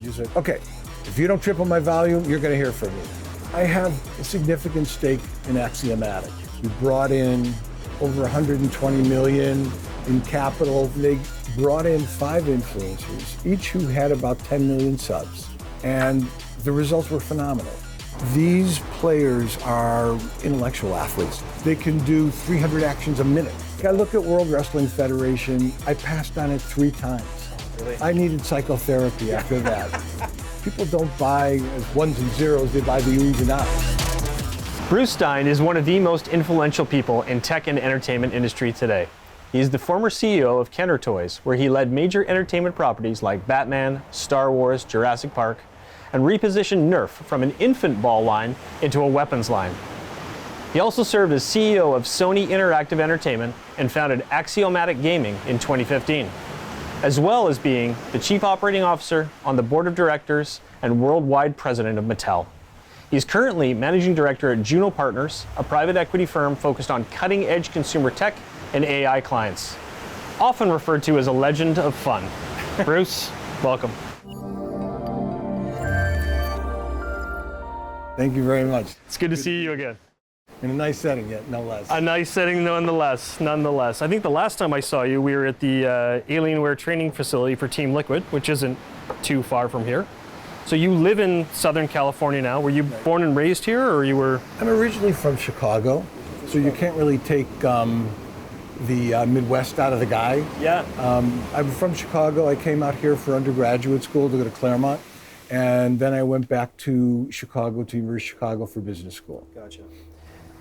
You said, okay, if you don't triple my volume, you're going to hear from me. I have a significant stake in aXiomatic. We brought in over 120 million in capital. They brought in 5 influencers, each who had about 10 million subs, and the results were phenomenal. These players are intellectual athletes. They can do 300 actions a minute. I look at World Wrestling Federation, I passed on it 3 times. Really? I needed psychotherapy after that. People don't buy as ones and zeros, they buy the uns and outs. Bruce Stein is one of the most influential people in tech and entertainment industry today. He is the former CEO of Kenner Toys, where he led major entertainment properties like Batman, Star Wars, Jurassic Park, and repositioned Nerf from an infant ball line into a weapons line. He also served as CEO of Sony Interactive Entertainment and founded aXiomatic Gaming in 2015, as well as being the Chief Operating Officer on the Board of Directors and Worldwide President of Mattel. He's currently Managing Director at Juno Partners, a private equity firm focused on cutting-edge consumer tech and AI clients, often referred to as a legend of fun. Bruce, welcome. Thank you very much. It's good to see you again. In a nice setting, yet no less. A nice setting, nonetheless. I think the last time I saw you, we were at the Alienware training facility for Team Liquid, which isn't too far from here. So you live in Southern California now. Were you born and raised here, or you were? I'm originally from Chicago, so you can't really take the Midwest out of the guy. Yeah. I'm from Chicago. I came out here for undergraduate school to go to Claremont, and then I went back to Chicago, to University of Chicago for business school. Gotcha.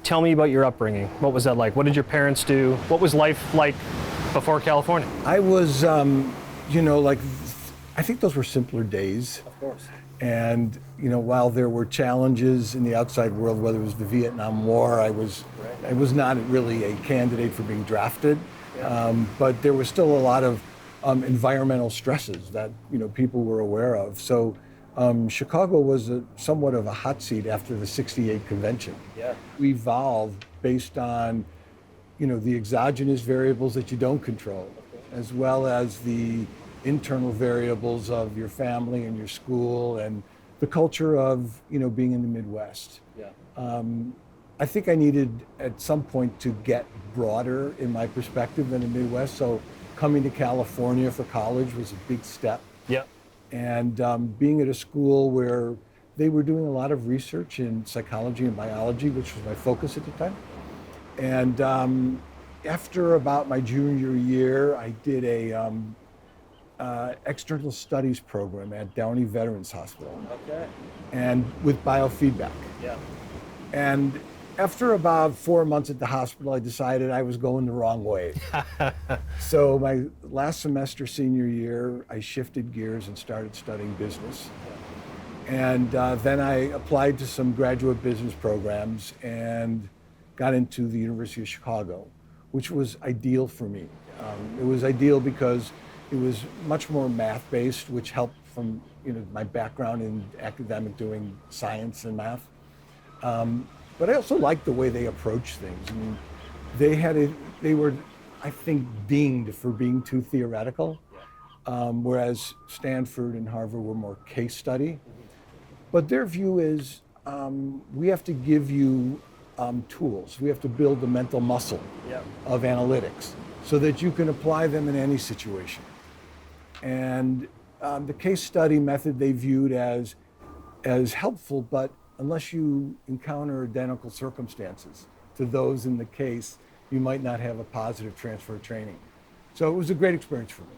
Tell me about your upbringing. What was that like? What did your parents do? What was life like before California? I was, I think those were simpler days. Of course. And, while there were challenges in the outside world, whether it was the Vietnam War, I was not really a candidate for being drafted. Yeah. But there was still a lot of environmental stresses that, people were aware of. So Chicago was somewhat of a hot seat after the '68 convention. Yeah. We evolved based on, the exogenous variables that you don't control, as well as the internal variables of your family and your school and the culture of, being in the Midwest. Yeah. I think I needed at some point to get broader in my perspective than the Midwest. So coming to California for college was a big step. Yeah. And being at a school where they were doing a lot of research in psychology and biology, which was my focus at the time. And after about my junior year, I did a external studies program at Downey Veterans Hospital. Okay. And with biofeedback. Yeah. And after about 4 months at the hospital, I decided I was going the wrong way. So my last semester, senior year, I shifted gears and started studying business. And then I applied to some graduate business programs and got into the University of Chicago, which was ideal for me. It was ideal because it was much more math-based, which helped from my background in academic doing science and math. But I also liked the way they approached things. I mean, they were, I think, dinged for being too theoretical, whereas Stanford and Harvard were more case study. But their view is, we have to give you tools. We have to build the mental muscle of analytics so that you can apply them in any situation. And the case study method they viewed as helpful, but unless you encounter identical circumstances to those in the case, you might not have a positive transfer of training. So it was a great experience for me.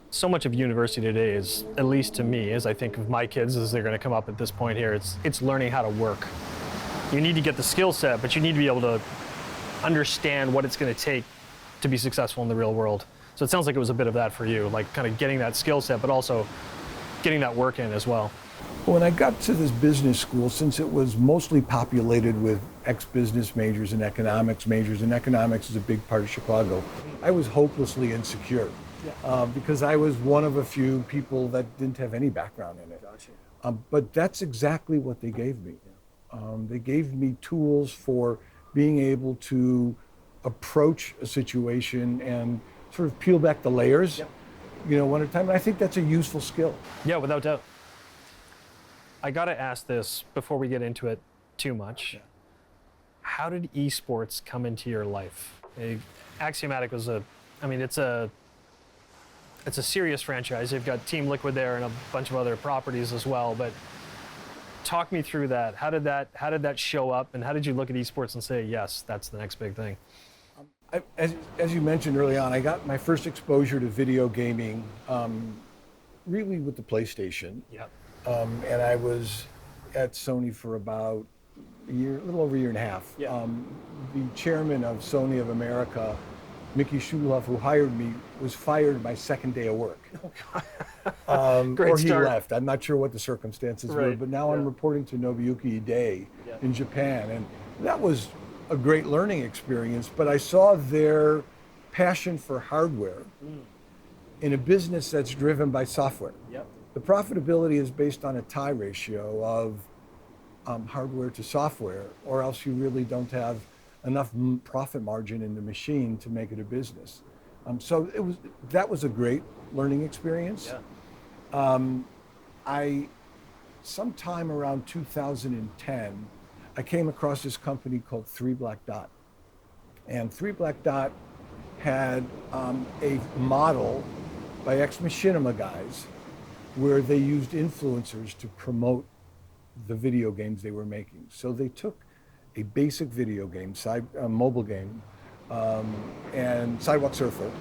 So much of university today is, at least to me, as I think of my kids as they're going to come up at this point here, it's learning how to work. You need to get the skill set, but you need to be able to understand what it's going to take to be successful in the real world. So it sounds like it was a bit of that for you, like kind of getting that skill set, but also getting that work in as well. When I got to this business school, since it was mostly populated with ex-business majors and economics majors, and economics is a big part of Chicago, I was hopelessly insecure because I was one of a few people that didn't have any background in it. Gotcha. But that's exactly what they gave me. They gave me tools for being able to approach a situation and sort of peel back the layers, one at a time. And I think that's a useful skill. Yeah, without doubt. I got to ask this before we get into it too much. Yeah. How did esports come into your life? aXiomatic was it's a serious franchise. They've got Team Liquid there and a bunch of other properties as well. But talk me through that. How did that show up, and how did you look at esports and say, yes, that's the next big thing? As you mentioned early on, I got my first exposure to video gaming really with the PlayStation. Yep. And I was at Sony for about a little over a year and a half. Yeah. The chairman of Sony of America, Mickey Schulhoff, who hired me, was fired my second day of work. Great or he start. left. I'm not sure what the circumstances were, Right. but now I'm Yeah. reporting to Nobuyuki Ide Yeah. in Japan. And that was a great learning experience, but I saw their passion for hardware in a business that's driven by software. Yep. The profitability is based on a tie ratio of hardware to software, or else you really don't have enough profit margin in the machine to make it a business. So that was a great learning experience. Yeah. Sometime around 2010, I came across this company called 3 Black Dot. And 3 Black Dot had a model by Ex Machinima guys where they used influencers to promote the video games they were making. So they took a basic video game, a mobile game, and Sidewalk Surfer,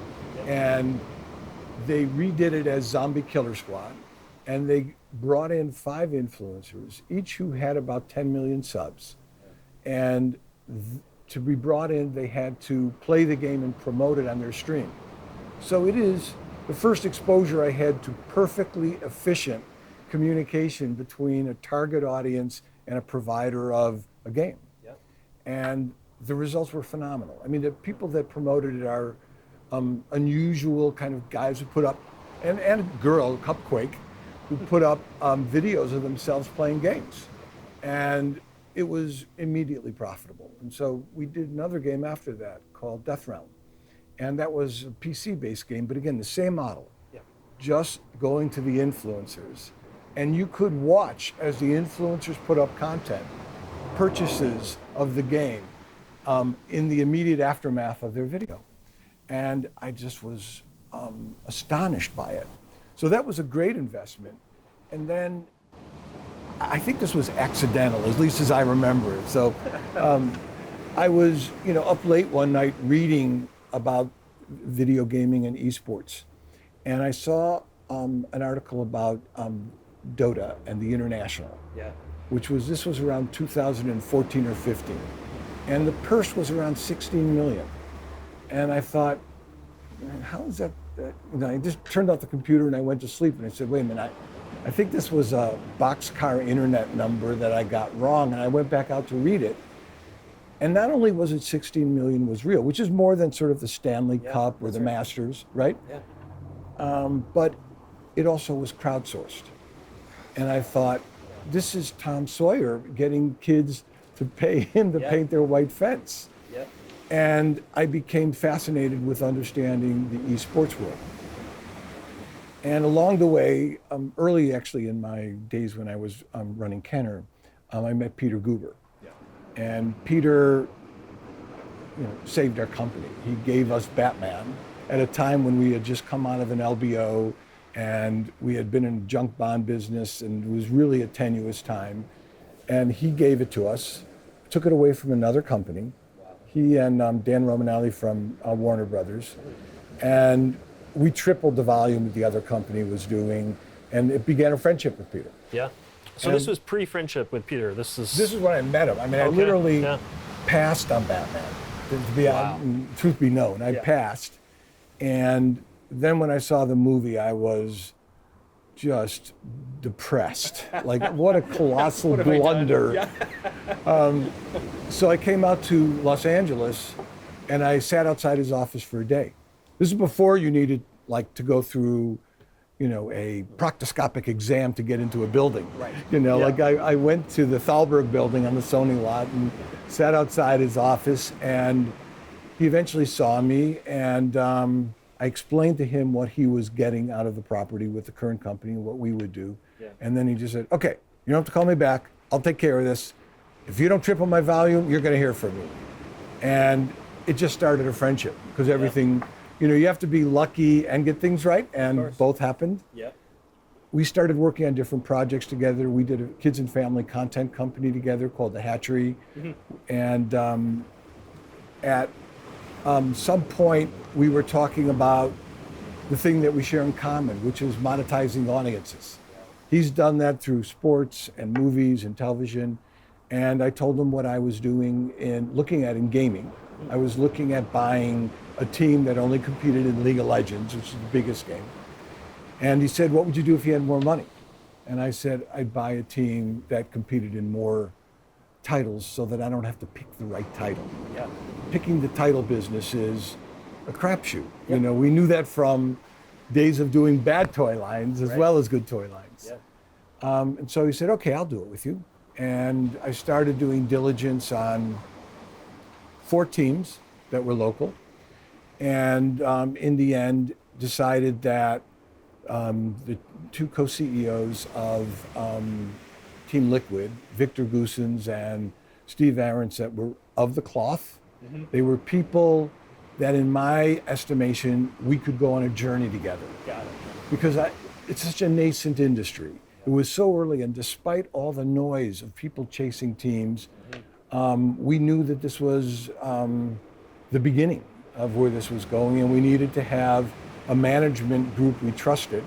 and they redid it as Zombie Killer Squad, and they brought in 5 influencers, each who had about 10 million subs. And to be brought in, they had to play the game and promote it on their stream. So it is the first exposure I had to perfectly efficient communication between a target audience and a provider of a game. Yep. And the results were phenomenal. I mean, the people that promoted it are unusual kind of guys who put up, and a girl, Cupquake, who put up videos of themselves playing games. And it was immediately profitable. And so we did another game after that called Death Realm. And that was a PC-based game, but again, the same model. Yeah. Just going to the influencers. And you could watch as the influencers put up content, purchases of the game in the immediate aftermath of their video. And I just was astonished by it. So that was a great investment. And then I think this was accidental, at least as I remember it. So I was, up late one night reading about video gaming and esports. And I saw an article about Dota and the International, Yeah. this was around 2014 or 15. And the purse was around 16 million. And I thought, how is that? I just turned off the computer and I went to sleep and I said, wait a minute, I think this was a boxcar internet number that I got wrong. And I went back out to read it. And not only was it 16 million was real, which is more than sort of the Stanley Cup or the Masters, right? Yeah. But it also was crowdsourced. And I thought, this is Tom Sawyer getting kids to pay him to paint their white fence. Yep. And I became fascinated with understanding the esports world. And along the way, early actually in my days when I was running Kenner, I met Peter Guber. Yeah. And Peter saved our company. He gave us Batman at a time when we had just come out of an LBO and we had been in junk bond business and it was really a tenuous time. And he gave it to us, took it away from another company. He and Dan Romanelli from Warner Brothers. And we tripled the volume that the other company was doing. And it began a friendship with Peter. Yeah. So this was pre-friendship with Peter. This is when I met him. I mean, I literally passed on Batman. To be truth be known, I passed. And then when I saw the movie, I was just depressed. Like, what a colossal blunder. So I came out to Los Angeles and I sat outside his office for a day. This is before you needed to go through, a proctoscopic exam to get into a building. Right. I went to the Thalberg building on the Sony lot and sat outside his office, and he eventually saw me, and I explained to him what he was getting out of the property with the current company and what we would do. Yeah. And then he just said, okay, You don't have to call me back. I'll take care of this. If you don't triple my volume, you're going to hear from me. And it just started a friendship because everything, you have to be lucky and get things right, and both happened. Yep. We started working on different projects together. We did a kids and family content company together called the Hatchery. And at some point, we were talking about the thing that we share in common, which is monetizing audiences. He's done that through sports and movies and television. And I told him what I was doing looking at in gaming. I was looking at buying a team that only competed in League of Legends, which is the biggest game. And he said, what would you do if you had more money? And I said, I'd buy a team that competed in more titles so that I don't have to pick the right title. Yeah. Picking the title business is a crapshoot. Yep. We knew that from days of doing bad toy lines as well as good toy lines. Yeah. And so he said, okay, I'll do it with you. And I started doing diligence on 4 teams that were local. And in the end, decided that the 2 co-CEOs of Team Liquid, Victor Goosens and Steve Aarons, that were of the cloth. They were people that, in my estimation, we could go on a journey together. Got it. Because it's such a nascent industry. It was so early, and despite all the noise of people chasing teams, we knew that this was the beginning of where this was going, and we needed to have a management group we trusted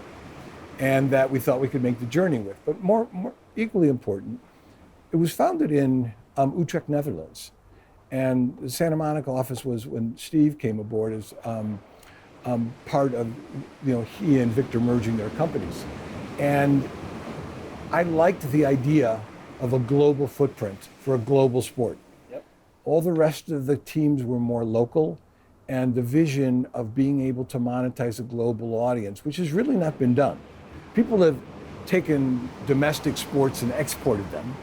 and that we thought we could make the journey with. But more equally important, it was founded in Utrecht, Netherlands. And the Santa Monica office was when Steve came aboard as part of, he and Victor merging their companies. And I liked the idea of a global footprint for a global sport. Yep. All the rest of the teams were more local, and the vision of being able to monetize a global audience, which has really not been done. People have taken domestic sports and exported them,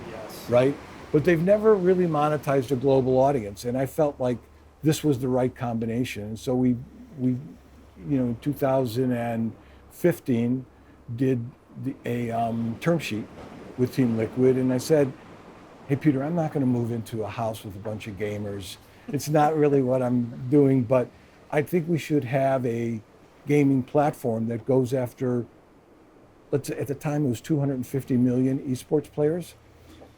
right? But they've never really monetized a global audience, and I felt like this was the right combination. And so we in 2015 did a term sheet with Team Liquid, and I said, hey Peter, I'm not going to move into a house with a bunch of gamers. It's not really what I'm doing, but I think we should have a gaming platform that goes after, let's say at the time it was 250 million esports players.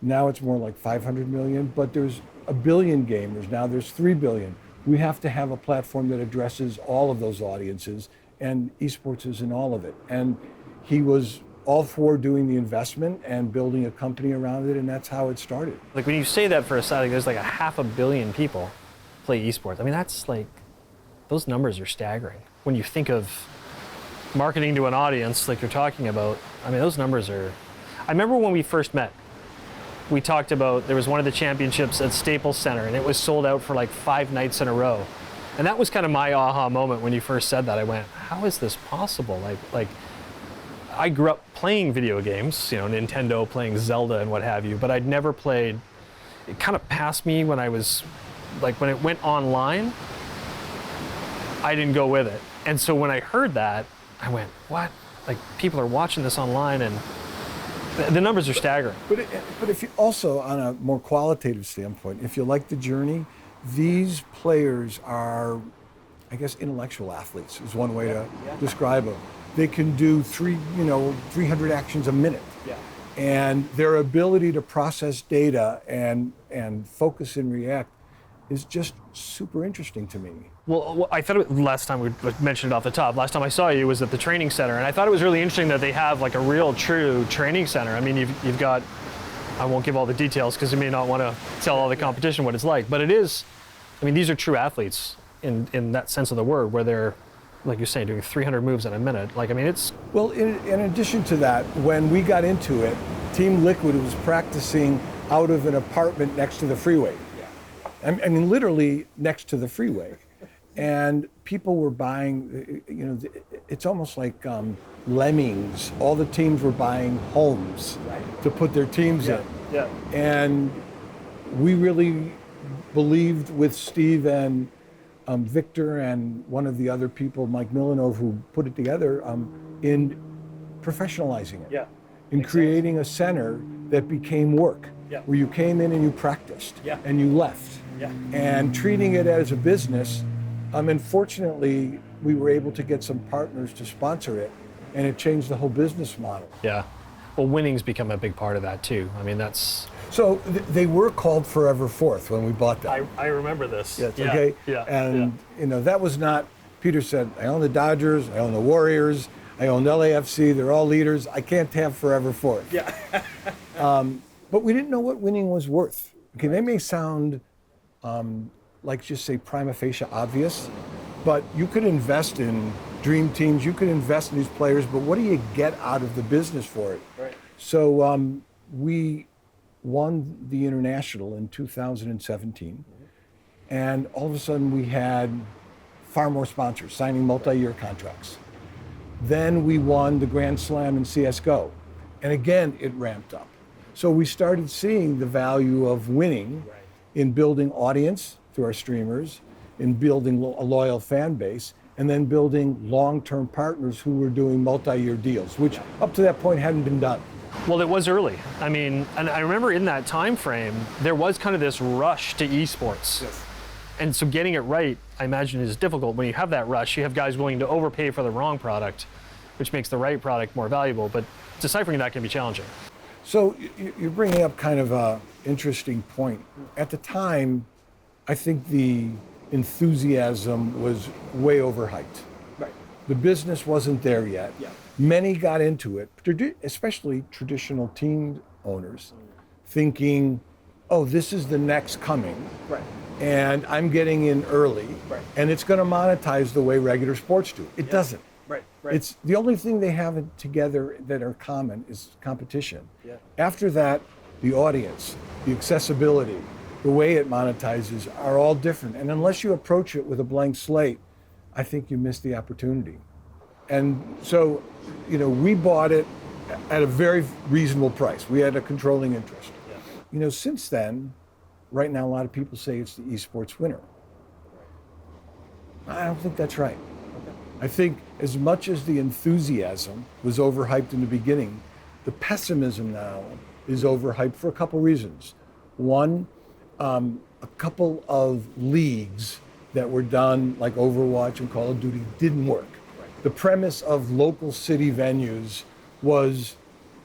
Now it's more like 500 million, but there's 1 billion gamers. Now there's 3 billion. We have to have a platform that addresses all of those audiences, and esports is in all of it. And he was all for doing the investment and building a company around it, and that's how it started. Like when you say that for a second, there's like 500 million people play esports. I mean, that's like, those numbers are staggering. When you think of marketing to an audience like you're talking about, I mean, those numbers are, I remember when we first met, we talked about, there was one of the championships at Staples Center and it was sold out for like 5 nights in a row. And that was kind of my aha moment when you first said that. I went, how is this possible? Like I grew up playing video games, Nintendo, playing Zelda and what have you, but I'd never played, it kind of passed me when I was, like when it went online, I didn't go with it. And so when I heard that, I went, what? Like people are watching this online, and the numbers are staggering. But if you also, on a more qualitative standpoint, if you like the journey, these players are, I guess, intellectual athletes is one way to describe them. They can do 300 actions a minute. Yeah. And their ability to process data and focus and react is just super interesting to me. Well, I thought last time we mentioned it off the top, last time I saw you was at the training center, and I thought it was really interesting that they have like a real true training center. I mean, you've got, I won't give all the details because you may not want to tell all the competition what it's like, but it is, I mean, these are true athletes in that sense of the word, where they're, like you're saying, doing 300 moves in a minute. Like, I mean, it's... Well, in addition to that, when we got into it, Team Liquid was practicing out of an apartment next to the freeway. I mean, literally next to the freeway. And people were buying, it's almost like lemmings. All the teams were buying homes to put their teams in. Yeah. And we really believed with Steve and Victor and one of the other people, Mike Milanov, who put it together, in professionalizing it. Yeah. In creating a center that became work, where you came in and you practiced, and you left. And treating it as a business, unfortunately, we were able to get some partners to sponsor it, and it changed the whole business model. Yeah. Well, winning's become a big part of that too. I mean, that's... So they were called Forever Fourth when we bought them. I remember this. Yes, okay? Yeah. And, that was not, Peter said, I own the Dodgers, I own the Warriors, I own LAFC, they're all leaders, I can't have Forever Fourth. Yeah. But we didn't know what winning was worth. Okay, they may sound like just say prima facie obvious, but you could invest in dream teams, you could invest in these players, but what do you get out of the business for it? Right. So we won the International in 2017, and all of a sudden we had far more sponsors signing multi-year contracts. Then we won the Grand Slam in CSGO, and again it ramped up. So we started seeing the value of winning in building audience through our streamers, in building a loyal fan base, and then building long-term partners who were doing multi-year deals, which up to that point hadn't been done. Well, it was early. I mean, and I remember in that time frame, there was kind of this rush to esports. Yes. And so getting it right, I imagine, is difficult. When you have that rush, you have guys willing to overpay for the wrong product, which makes the right product more valuable, but deciphering that can be challenging. So you're bringing up kind of an interesting point. At the time, I think the enthusiasm was way overhyped. Right. The business wasn't there yet. Yeah. Many got into it, especially traditional team owners, thinking, oh, this is the next coming. Right. And I'm getting in early, and it's going to monetize the way regular sports do. It doesn't. Right. It's the only thing they have together that are common is competition. Yeah. After that, the audience, the accessibility, the way it monetizes are all different. And unless you approach it with a blank slate, I think you miss the opportunity. And so, we bought it at a very reasonable price. We had a controlling interest. Yeah. Since then, right now, a lot of people say it's the esports winner. I don't think that's right. Okay. I think as much as the enthusiasm was overhyped in the beginning, the pessimism now is overhyped for a couple reasons. One, a couple of leagues that were done, like Overwatch and Call of Duty, didn't work. Right. The premise of local city venues was,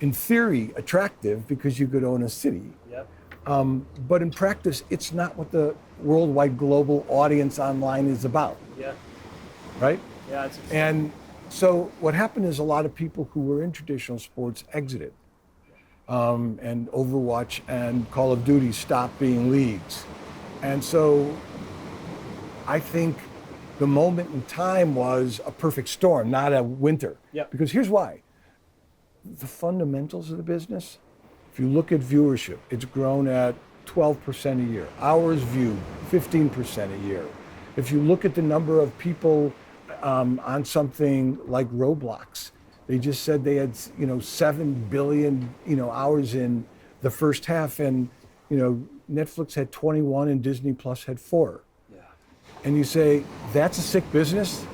in theory, attractive because you could own a city. Yep. But in practice, it's not what the worldwide global audience online is about. Yeah. Right? Yeah, it's interesting. And so what happened is a lot of people who were in traditional sports exited. And Overwatch and Call of Duty stopped being leagues. And so I think the moment in time was a perfect storm, not a winter. Yep. Because here's why. The fundamentals of the business, if you look at viewership, it's grown at 12% a year. Hours viewed, 15% a year. If you look at the number of people on something like Roblox, they just said they had 7 billion hours in the first half, and Netflix had 21 and Disney Plus had 4. Yeah. And you say that's a sick business?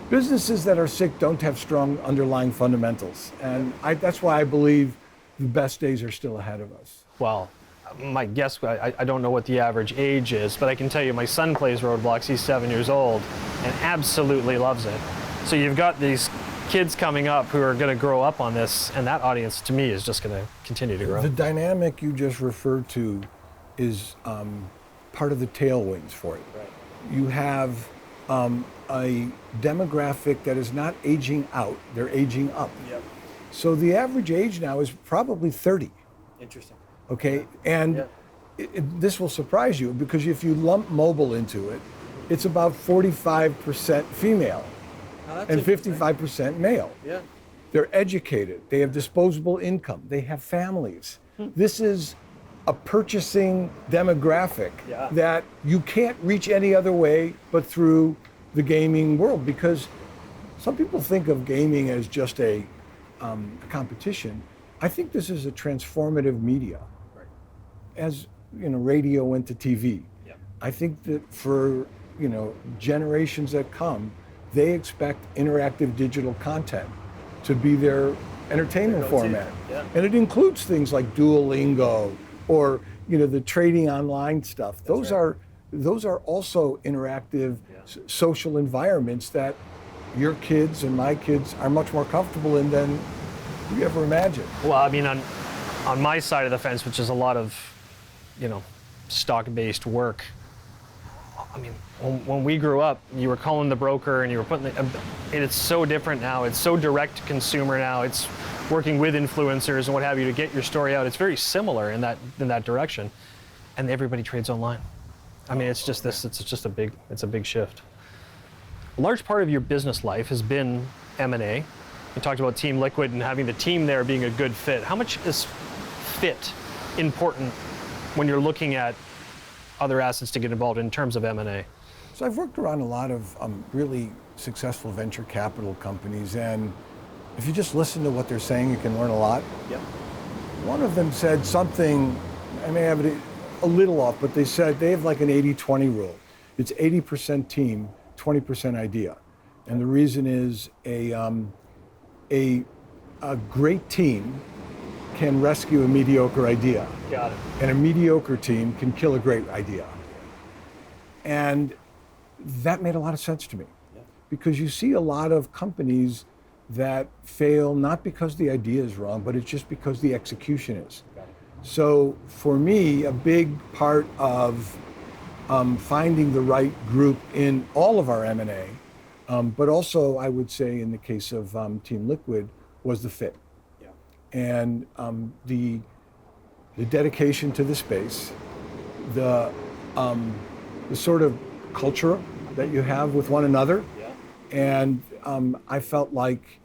Businesses that are sick don't have strong underlying fundamentals, and that's why I believe the best days are still ahead of us. Well, my guess, I don't know what the average age is, but I can tell you my son plays Roblox. He's 7 years old and absolutely loves it. So you've got these kids coming up who are going to grow up on this, and that audience to me is just going to continue to grow. The dynamic you just referred to is part of the tailwinds for it. Right. You have a demographic that is not aging out, they're aging up. Yep. So the average age now is probably 30. Interesting. Okay, and this will surprise you because if you lump mobile into it, it's about 45% female and 55% male. Yeah. They're educated, they have disposable income, they have families. This is a purchasing demographic that you can't reach any other way but through the gaming world, because some people think of gaming as just a competition. I think this is a transformative media. Right. As radio went to TV. Yeah. I think that for generations that come, they expect interactive digital content to be their entertainment format. Yeah. And it includes things like Duolingo or the trading online stuff. Those are also interactive social environments that your kids and my kids are much more comfortable in than we ever imagined. Well, I mean, on my side of the fence, which is a lot of, stock-based work. I mean, when we grew up, you were calling the broker and you were putting it's so different now. It's so direct to consumer now. It's working with influencers and what have you to get your story out. It's very similar in that direction, and everybody trades online. I mean, it's just this. It's just a big shift. A large part of your business life has been M&A. You talked about Team Liquid and having the team there being a good fit. How much is fit important when you're looking at other assets to get involved in terms of M&A? So I've worked around a lot of really successful venture capital companies, and if you just listen to what they're saying, you can learn a lot. Yep. One of them said something, I may have it a little off, but they said they have like an 80-20 rule. It's 80% team, 20% idea. And the reason is a great team can rescue a mediocre idea. Got it. And a mediocre team can kill a great idea. And that made a lot of sense to me. Yeah. Because you see a lot of companies that fail not because the idea is wrong, but it's just because the execution is. Got it. So for me, a big part of finding the right group in all of our M&A, but also I would say in the case of Team Liquid, was the fit. Yeah. And the dedication to the space, the sort of culture that you have with one another. Yeah. And I felt like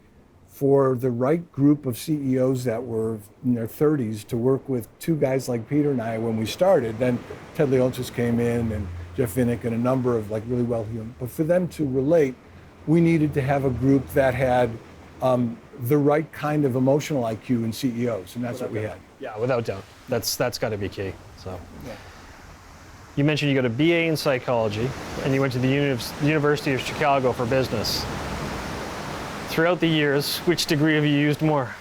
for the right group of CEOs that were in their 30s to work with two guys like Peter and I when we started, then Ted Leonsis came in and Jeff Vinnick and a number of like really well-heeled, but for them to relate, we needed to have a group that had the right kind of emotional IQ in CEOs, and that's what we had. Yeah, without doubt. That's got to be key. So, You mentioned you got a BA in psychology, and you went to the University of Chicago for business. Throughout the years, which degree have you used more?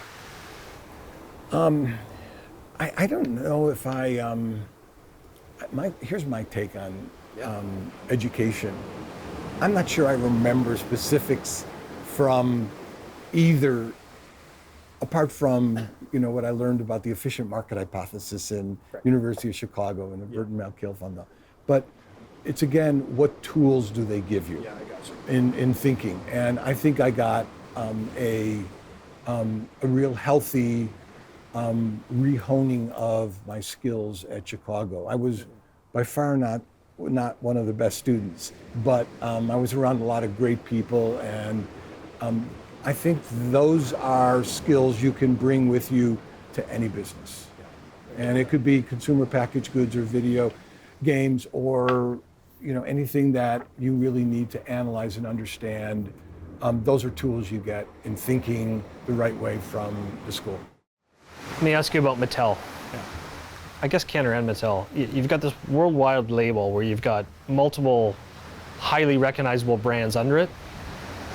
I don't know if here's my take on education. I'm not sure I remember specifics from either, apart from what I learned about the efficient market hypothesis in University of Chicago and the Burton Malkiel Fund. But it's again, what tools do they give you in thinking? And I think I got a real healthy rehoning of my skills at Chicago. I was by far not one of the best students, but I was around a lot of great people, and I think those are skills you can bring with you to any business. And it could be consumer packaged goods or video games or anything that you really need to analyze and understand. Those are tools you get in thinking the right way from the school. Let me ask you about Mattel. I guess Kenner and Mattel. You've got this worldwide label where you've got multiple highly recognizable brands under it.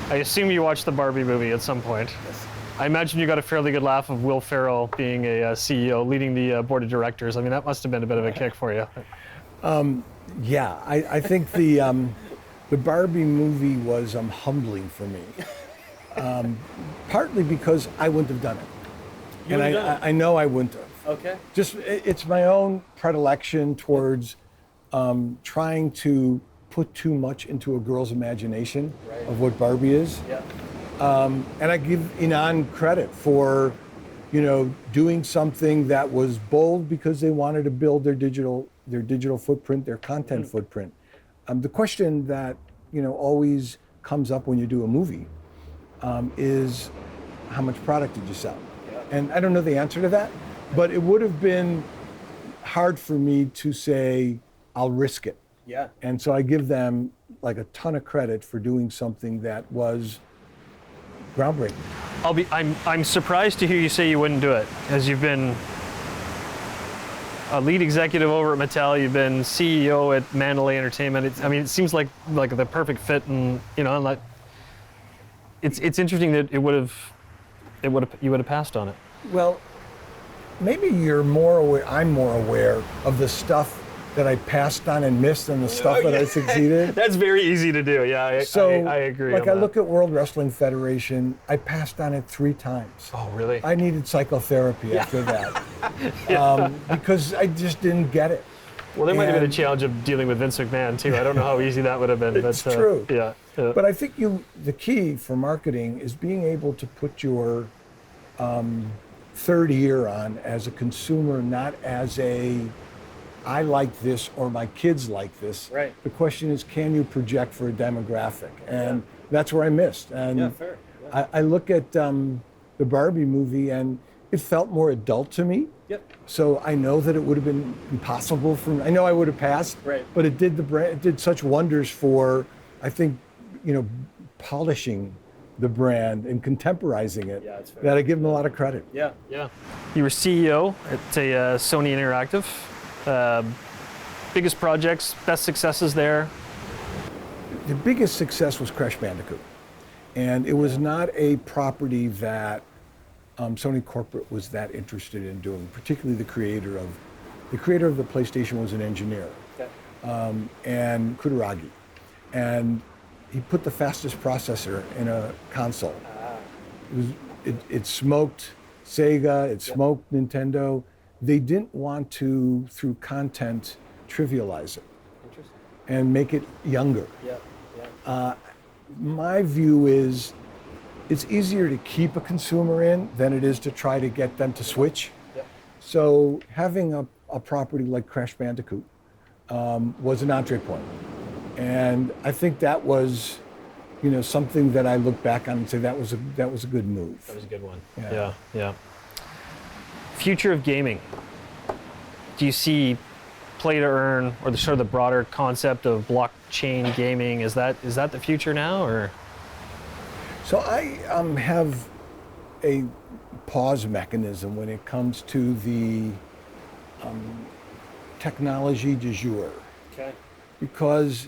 I assume you watched the Barbie movie at some point. Yes. I imagine you got a fairly good laugh of Will Ferrell being a CEO, leading the board of directors. I mean, that must have been a bit of a kick for you. Yeah, I think the Barbie movie was humbling for me. Partly because I wouldn't have done it. I know I wouldn't have. Okay. Just, it's my own predilection towards trying to put too much into a girl's imagination of what Barbie is. Yeah. And I give Inan credit for, doing something that was bold because they wanted to build their digital footprint, their content footprint. The question that, always comes up when you do a movie is how much product did you sell? Yeah. And I don't know the answer to that, but it would have been hard for me to say, I'll risk it. Yeah. And so I give them like a ton of credit for doing something that was groundbreaking. I'm surprised to hear you say you wouldn't do it, as you've been a lead executive over at Mattel, you've been CEO at Mandalay Entertainment. It seems like the perfect fit, and it's interesting that it would have you would have passed on it. Well, maybe you're more aware, I'm more aware of the stuff that I passed on and missed than the stuff that I succeeded. That's very easy to do. Yeah, I agree. Like I look at World Wrestling Federation, I passed on it 3 times. Oh, really? I needed psychotherapy after that because I just didn't get it. Well, there might have been a challenge of dealing with Vince McMahon too. I don't know how easy that would have been. It's but, true. Yeah. But I think the key for marketing is being able to put your third ear on as a consumer, not as I like this or my kids like this. Right. The question is, can you project for a demographic? And that's where I missed. And fair. Yeah. I look at the Barbie movie and it felt more adult to me. Yep. So I know that it would have been impossible for me. I know I would have passed, Right. but it did such wonders for, I think, polishing the brand and contemporizing it, that's fair. that I give them a lot of credit. Yeah. You were CEO at Sony Interactive. Biggest projects, best successes there? The biggest success was Crash Bandicoot. And it was not a property that Sony Corporate was that interested in doing, particularly the creator of the PlayStation was an engineer, and Kutaragi. And he put the fastest processor in a console. It smoked Sega, it smoked Nintendo. They didn't want to, through content, trivialize it and make it younger. My view is it's easier to keep a consumer in than it is to try to get them to switch. So having a property like Crash Bandicoot was an entree point. And I think that was, something that I look back on and say that was a good move. That was a good one. Yeah. Future of gaming. Do you see play to earn or the broader concept of blockchain gaming? Is that the future now, or? So I have a pause mechanism when it comes to the technology du jour. Okay. Because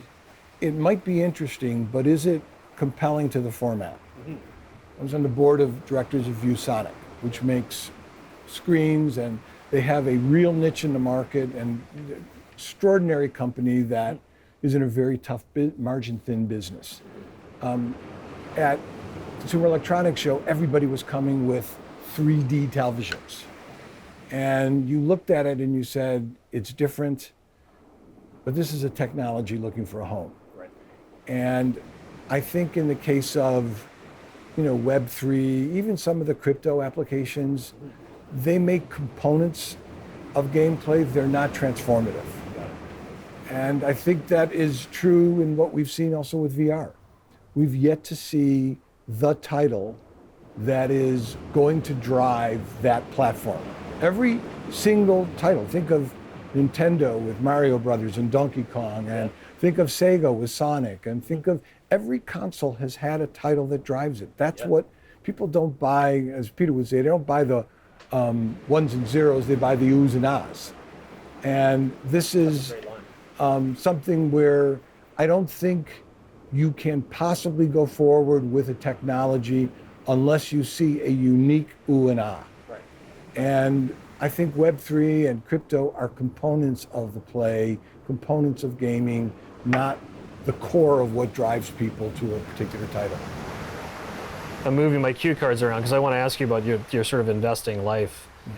it might be interesting, but is it compelling to the format? Mm-hmm. I was on the board of directors of ViewSonic, which makes screens, and they have a real niche in the market, and extraordinary company that is in a very tough margin-thin business. At Consumer Electronics Show, everybody was coming with 3D televisions. And you looked at it and you said, it's different, but this is a technology looking for a home. Right. And I think in the case of, Web3, even some of the crypto applications, they make components of gameplay, they're not transformative. And I think that is true in what we've seen also with VR. We've yet to see the title that is going to drive that platform. Every single title, think of Nintendo with Mario Brothers and Donkey Kong, and think of Sega with Sonic, and think of every console has had a title that drives it. That's what people don't buy, as Peter would say, they don't buy the ones and zeros, they buy the oohs and ahs. And this is something where I don't think you can possibly go forward with a technology unless you see a unique ooh and ah. Right. And I think Web3 and crypto are components of the play, components of gaming, not the core of what drives people to a particular title. I'm moving my cue cards around because I want to ask you about your sort of investing life. Yeah.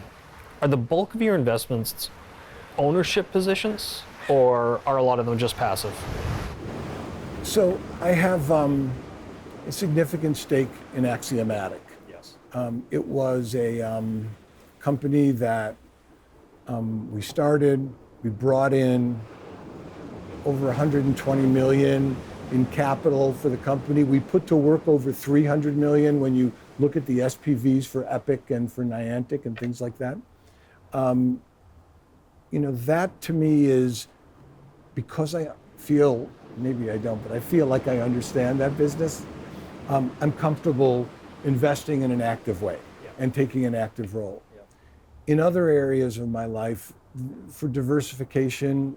Are the bulk of your investments ownership positions, or are a lot of them just passive? So I have a significant stake in aXiomatic. Yes. It was a company that we started. We brought in over 120 million in capital for the company. We put to work over 300 million when you look at the SPVs for Epic and for Niantic and things like that. That to me is, because I feel, maybe I don't, but I feel like I understand that business. I'm comfortable investing in an active way and taking an active role. In other areas of my life, for diversification,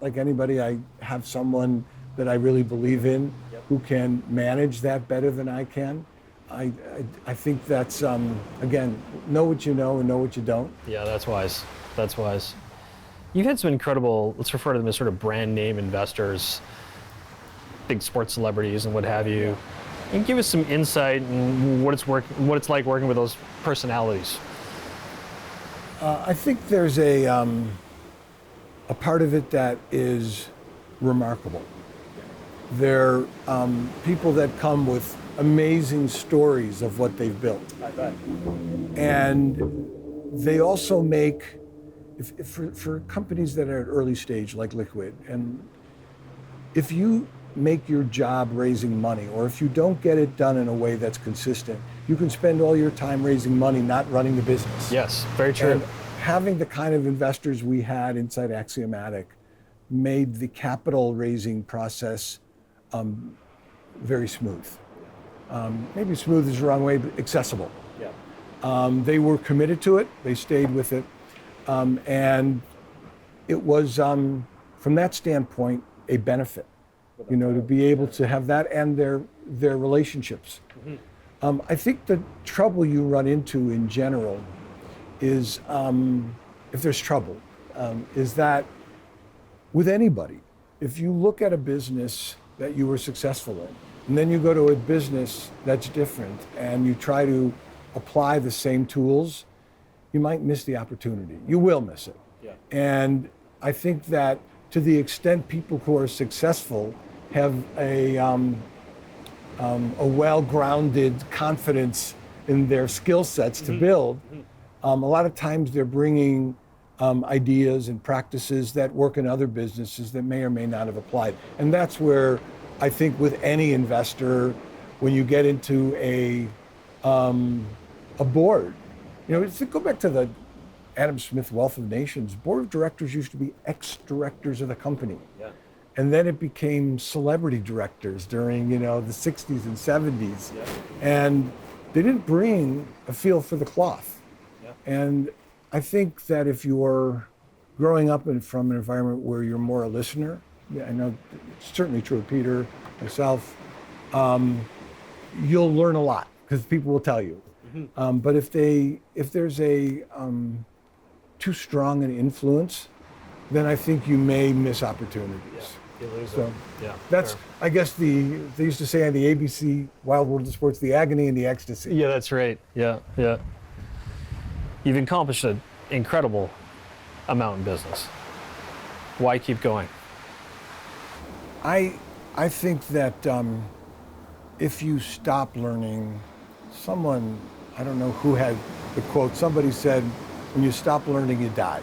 like anybody, I have someone that I really believe in who can manage that better than I can. I think that's, again, know what you know and know what you don't. Yeah, that's wise. That's wise. You've had some incredible, let's refer to them as sort of brand name investors, big sports celebrities and what have you. And give us some insight in what it's like working with those personalities. I think there's a part of it that is remarkable. They're people that come with amazing stories of what they've built. I bet. And they also make, for companies that are at early stage like Liquid, and if you make your job raising money, or if you don't get it done in a way that's consistent, you can spend all your time raising money, not running the business. Yes, very true. And having the kind of investors we had inside aXiomatic made the capital raising process very smooth. Maybe smooth is the wrong way, but accessible. Yeah. They were committed to it, they stayed with it, and it was, from that standpoint, a benefit, you know, to be able to have that and their relationships. Mm-hmm. I think the trouble you run into in general is, if there's trouble, is that with anybody, if you look at a business that you were successful in, and then you go to a business that's different and you try to apply the same tools, you might miss the opportunity. You will miss it. Yeah. And I think that to the extent people who are successful have a well-grounded confidence in their skill sets to build, a lot of times they're bringing ideas and practices that work in other businesses that may or may not have applied. And that's where I think with any investor, when you get into a board, you know, go back to the Adam Smith Wealth of Nations, board of directors used to be ex-directors of the company. Yeah. And then it became celebrity directors during, you know, the 60s and 70s. Yeah. And they didn't bring a feel for the cloth. Yeah. And I think that if you're growing up from an environment where you're more a listener, yeah, I know it's certainly true of Peter, myself, you'll learn a lot because people will tell you. Mm-hmm. But if there's a too strong an influence, then I think you may miss opportunities. Yeah, you lose so it. Yeah, that's, fair. I guess they used to say on the ABC Wild World of Sports, the agony and the ecstasy. Yeah, that's right. Yeah, yeah. You've accomplished an incredible amount in business. Why keep going? I think that if you stop learning, someone, I don't know who had the quote, somebody said, when you stop learning, you die.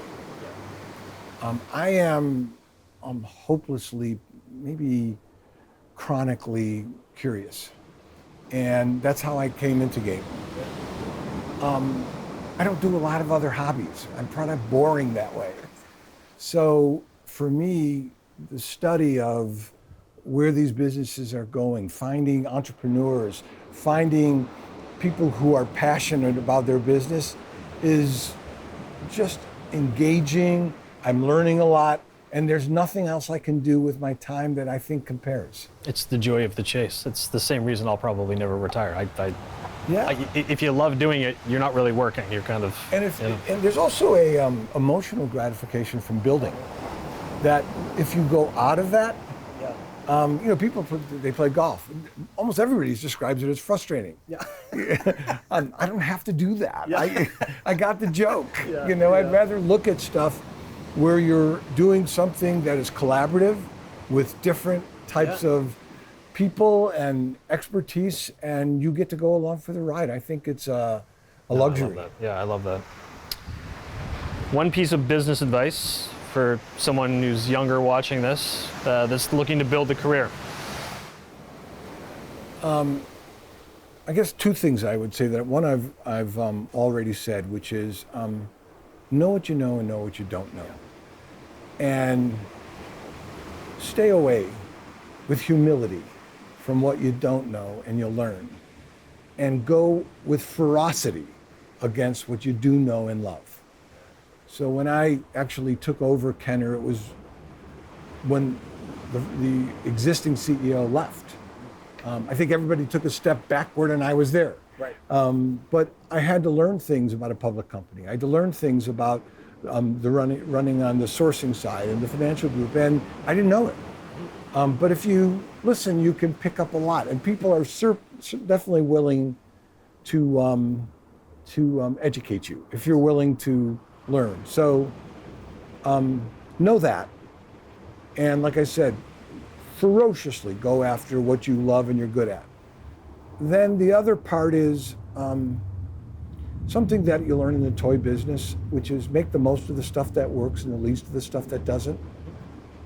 I am hopelessly, maybe chronically curious. And that's how I came into gaming. I don't do a lot of other hobbies. I'm kind of boring that way. So for me, the study of where these businesses are going, finding entrepreneurs, finding people who are passionate about their business is just engaging. I'm learning a lot, and there's nothing else I can do with my time that I think compares. It's the joy of the chase. It's the same reason I'll probably never retire. Yeah. If you love doing it, you're not really working. You're kind of. And there's also a emotional gratification from building. That if you go out of that, you know, people they play golf. Almost everybody describes it as frustrating. Yeah. I don't have to do that. Yeah. I got the joke. Yeah. You know, I'd rather look at stuff where you're doing something that is collaborative with different types of people and expertise, and you get to go along for the ride. I think it's a luxury. I love that. Yeah, I love that. One piece of business advice for someone who's younger watching this, that's looking to build a career. I guess two things I would say. That one I've already said, which is know what you know and know what you don't know, and stay away with humility from what you don't know, and you'll learn, and go with ferocity against what you do know and love. So when I actually took over Kenner, it was when the existing CEO left. I think everybody took a step backward and I was there. Right. But I had to learn things about a public company. I had to learn things about the running on the sourcing side and the financial group, and I didn't know it. But if you listen, you can pick up a lot, and people are definitely willing to educate you if you're willing to learn. So know that, and like I said, ferociously go after what you love and you're good at. Then the other part is something that you learn in the toy business, which is make the most of the stuff that works and the least of the stuff that doesn't.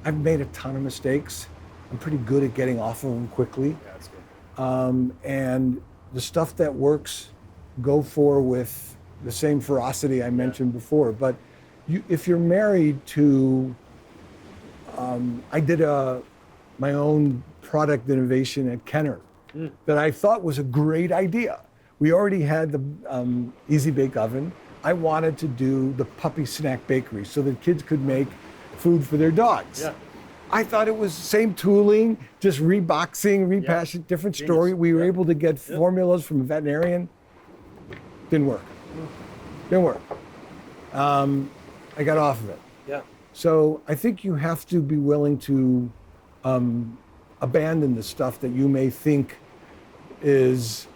I've made a ton of mistakes. I'm pretty good at getting off of them quickly. Yeah, that's good. And the stuff that works, go for with the same ferocity I mentioned before. But if you're married to, I did my own product innovation at Kenner that I thought was a great idea. We already had the Easy Bake Oven. I wanted to do the puppy snack bakery so that kids could make food for their dogs. Yeah. I thought it was same tooling, just reboxing, repackaging, different story. We were able to get formulas from a veterinarian. Didn't work. Didn't work. I got off of it. Yeah. So I think you have to be willing to abandon the stuff that you may think is,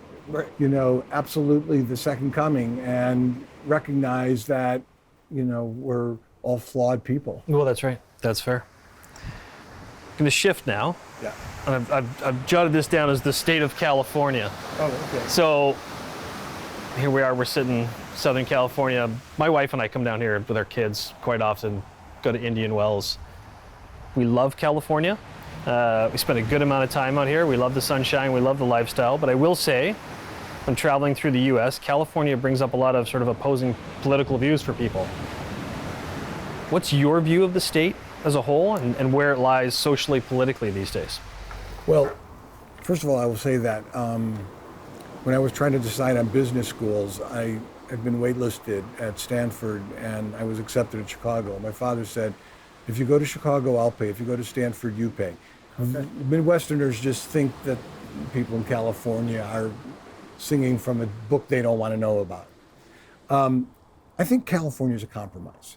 absolutely the second coming, and recognize that, we're all flawed people. Well, that's right. That's fair. I'm going to shift now. Yeah. And I've jotted this down as the state of California. Oh, okay. So here we are, we're sitting in Southern California. My wife and I come down here with our kids quite often, go to Indian Wells. We love California. We spend a good amount of time out here. We love the sunshine, we love the lifestyle, but I will say, when traveling through the US, California brings up a lot of sort of opposing political views for people. What's your view of the state as a whole and where it lies socially, politically these days? Well, first of all, I will say that when I was trying to decide on business schools, I had been waitlisted at Stanford and I was accepted at Chicago. My father said, if you go to Chicago, I'll pay. If you go to Stanford, you pay. Okay. Midwesterners just think that people in California are singing from a book they don't want to know about. I think California is a compromise.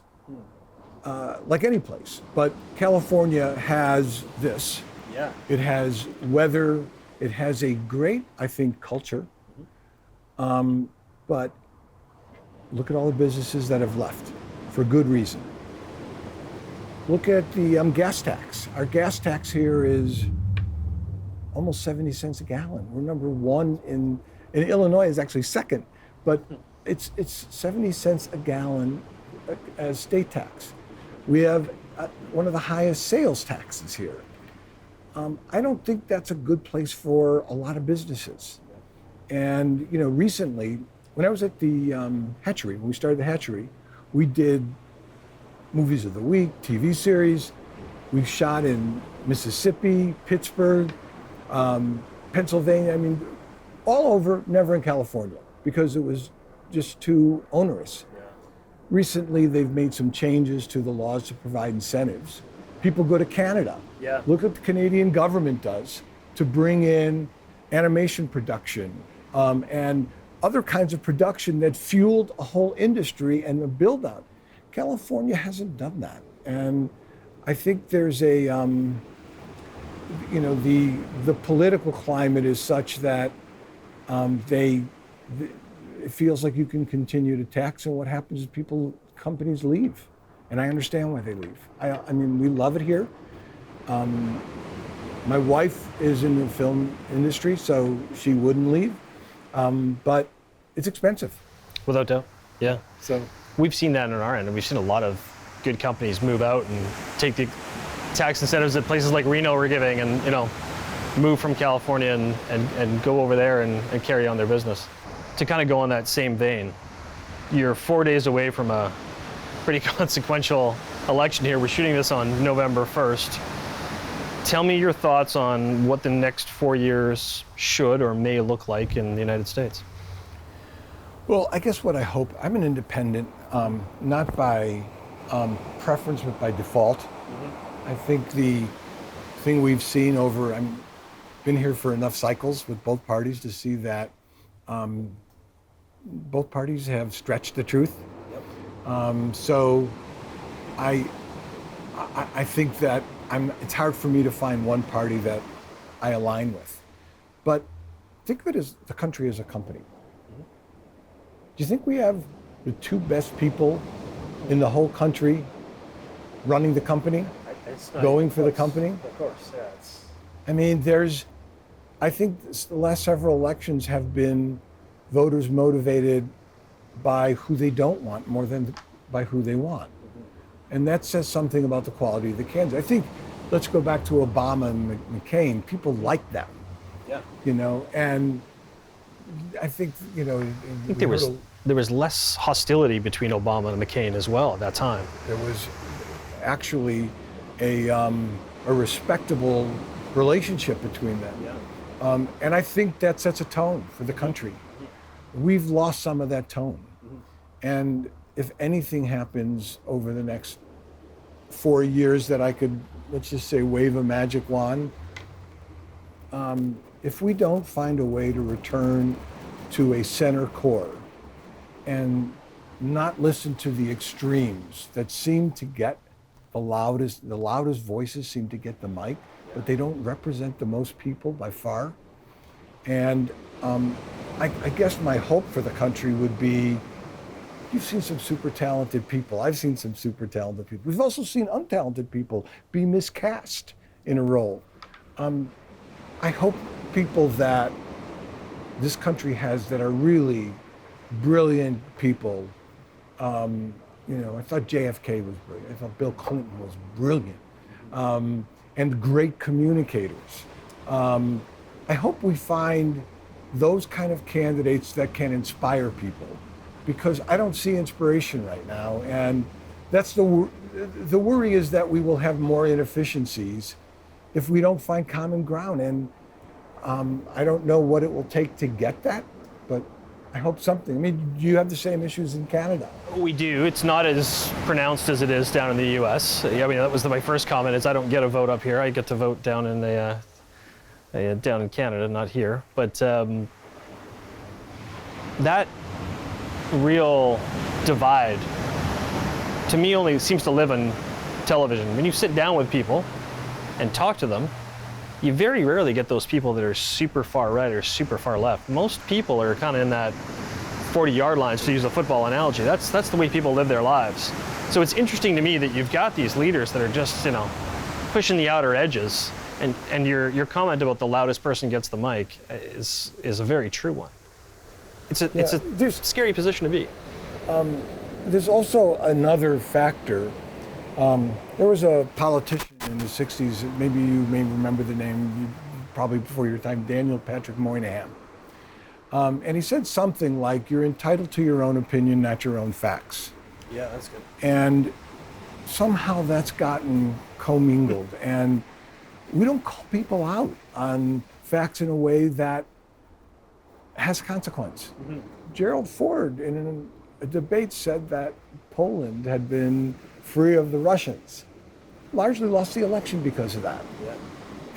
Like any place, but California has this. Yeah. It has weather. It has a great, I think, culture. But look at all the businesses that have left for good reason. Look at the gas tax. Our gas tax here is almost 70 cents a gallon. We're number one in Illinois is actually second, but it's 70 cents a gallon as state tax. We have one of the highest sales taxes here. I don't think that's a good place for a lot of businesses. And recently, when I was at the Hatchery, when we started the Hatchery, we did movies of the week, TV series. We shot in Mississippi, Pittsburgh, Pennsylvania. I mean, all over, never in California, because it was just too onerous. Recently, they've made some changes to the laws to provide incentives. People go to Canada. Yeah. Look what the Canadian government does to bring in animation production and other kinds of production that fueled a whole industry and a build-out. California hasn't done that. And I think there's the political climate is such that it feels like you can continue to tax, and what happens is companies leave. And I understand why they leave. I mean, we love it here. My wife is in the film industry, so she wouldn't leave. But it's expensive. Without doubt, yeah. So we've seen that on our end, and we've seen a lot of good companies move out and take the tax incentives that places like Reno were giving and, move from California and go over there and carry on their business. To kind of go on that same vein, you're 4 days away from a pretty consequential election here. We're shooting this on November 1st. Tell me your thoughts on what the next 4 years should or may look like in the United States. Well, I guess what I hope, I'm an independent, not by preference, but by default. Mm-hmm. I think the thing we've seen I've been here for enough cycles with both parties to see that both parties have stretched the truth. So I think that it's hard for me to find one party that I align with. But think of it as the country as a company. Do you think we have the two best people in the whole country running the company, going for the company? Of course, yeah. I mean, I think the last several elections have been voters motivated by who they don't want more than by who they want. And that says something about the quality of the candidates. I think, let's go back to Obama and McCain. People liked them. Yeah. And I think, I think there was less hostility between Obama and McCain as well at that time. There was actually a respectable relationship between them. Yeah. And I think that sets a tone for the country. We've lost some of that tone. And if anything happens over the next 4 years that I could, let's just say, wave a magic wand, if we don't find a way to return to a center core and not listen to the extremes that seem to get the loudest voices seem to get the mic, but they don't represent the most people by far. And I guess my hope for the country would be, you've seen some super talented people. I've seen some super talented people. We've also seen untalented people be miscast in a role. I hope people that this country has that are really brilliant people. I thought JFK was brilliant. I thought Bill Clinton was brilliant, and great communicators. I hope we find those kind of candidates that can inspire people, because I don't see inspiration right now, and that's the worry is that we will have more inefficiencies if we don't find common ground. And I don't know what it will take to get that, but I hope something. I mean, do you have the same issues in Canada? We do. It's not as pronounced as it is down in the U.S. I mean, that was my first comment. Is I don't get a vote up here. I get to vote down in down in Canada, not here. But that real divide, to me, only seems to live on television. When you sit down with people and talk to them, you very rarely get those people that are super far right or super far left. Most people are kind of in that 40-yard lines, to use a football analogy. That's the way people live their lives. So it's interesting to me that you've got these leaders that are just, pushing the outer edges. And your comment about the loudest person gets the mic is a very true one. It's a scary position to be. There's also another factor. There was a politician in the 60s, maybe you may remember the name, probably before your time, Daniel Patrick Moynihan. And he said something like, you're entitled to your own opinion, not your own facts. Yeah, that's good. And somehow that's gotten commingled. And we don't call people out on facts in a way that has consequence. Mm-hmm. Gerald Ford, in a debate, said that Poland had been free of the Russians. Largely lost the election because of that. Yeah.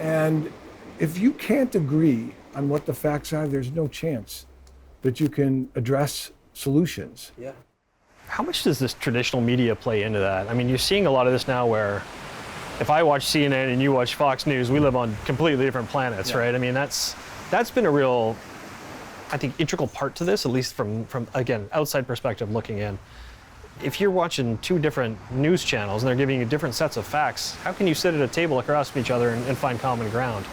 And if you can't agree on what the facts are, there's no chance that you can address solutions. Yeah. How much does this traditional media play into that? I mean, you're seeing a lot of this now where if I watch CNN and you watch Fox News, we live on completely different planets, right? I mean, that's been a real, I think, integral part to this, at least from again, outside perspective looking in. If you're watching two different news channels and they're giving you different sets of facts, how can you sit at a table across from each other and find common ground?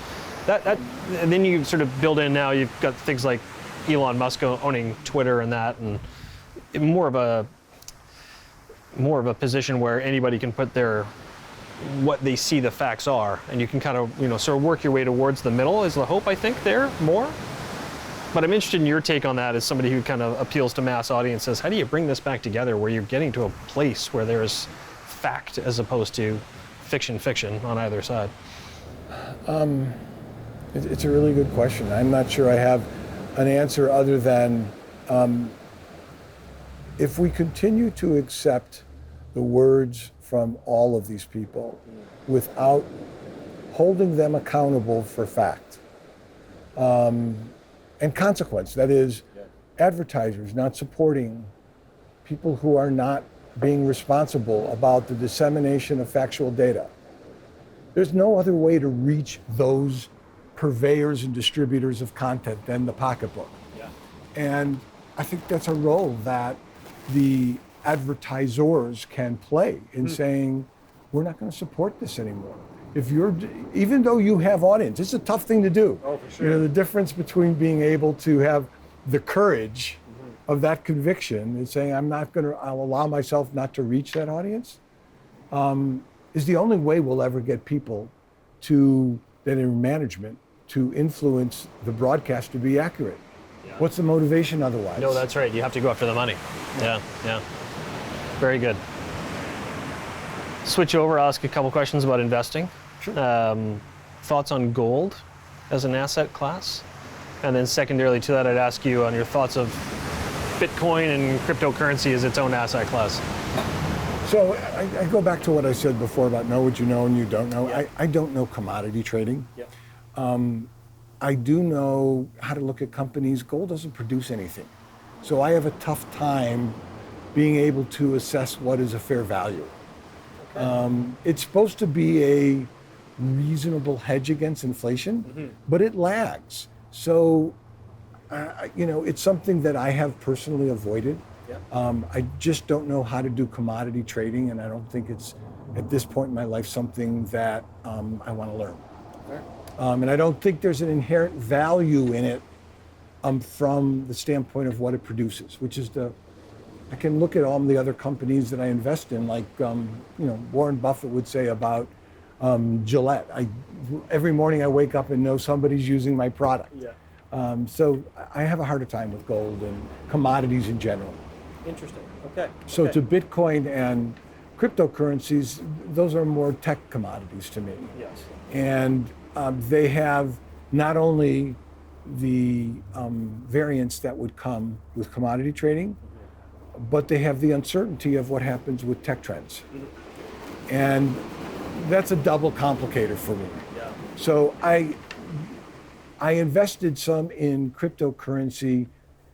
And then you sort of build in now, you've got things like Elon Musk owning Twitter and that, and more of a position where anybody can put what they see the facts are, and you can kind of, sort of work your way towards the middle is the hope, I think, there more. But I'm interested in your take on that as somebody who kind of appeals to mass audiences. How do you bring this back together where you're getting to a place where there's fact as opposed to fiction on either side? It's a really good question. I'm not sure I have an answer other than if we continue to accept the words from all of these people without holding them accountable for fact and consequence. That is, advertisers not supporting people who are not being responsible about the dissemination of factual data. There's no other way to reach those purveyors and distributors of content than the pocketbook. Yeah. And I think that's a role that the advertisers can play in saying, we're not going to support this anymore. If you're, even though you have audience, it's a tough thing to do. Oh, for sure. You know, the difference between being able to have the courage of that conviction and saying, I'll allow myself not to reach that audience, is the only way we'll ever get people that are in management to influence the broadcast to be accurate. Yeah. What's the motivation otherwise? No, that's right. You have to go after the money. Yeah. Very good. Switch over, ask a couple questions about investing. Sure. Thoughts on gold as an asset class? And then secondarily to that, I'd ask you on your thoughts of Bitcoin and cryptocurrency as its own asset class. So I go back to what I said before about know what you know and you don't know. Yeah. I don't know commodity trading. Yeah. I do know how to look at companies. Gold doesn't produce anything. So I have a tough time being able to assess what is a fair value. Okay. It's supposed to be a reasonable hedge against inflation, but it lags. So, it's something that I have personally avoided. Yeah. I just don't know how to do commodity trading, and I don't think it's, at this point in my life, something that I want to learn. Fair. And I don't think there's an inherent value in it from the standpoint of what it produces, which is I can look at all the other companies that I invest in, like Warren Buffett would say about Gillette. Every morning I wake up and know somebody's using my product. Yeah. So I have a harder time with gold and commodities in general. Interesting. Okay. So to Bitcoin and cryptocurrencies, those are more tech commodities to me. Yes. And they have not only the variance that would come with commodity trading, but they have the uncertainty of what happens with tech trends. And that's a double complicator for me. Yeah. So I invested some in cryptocurrency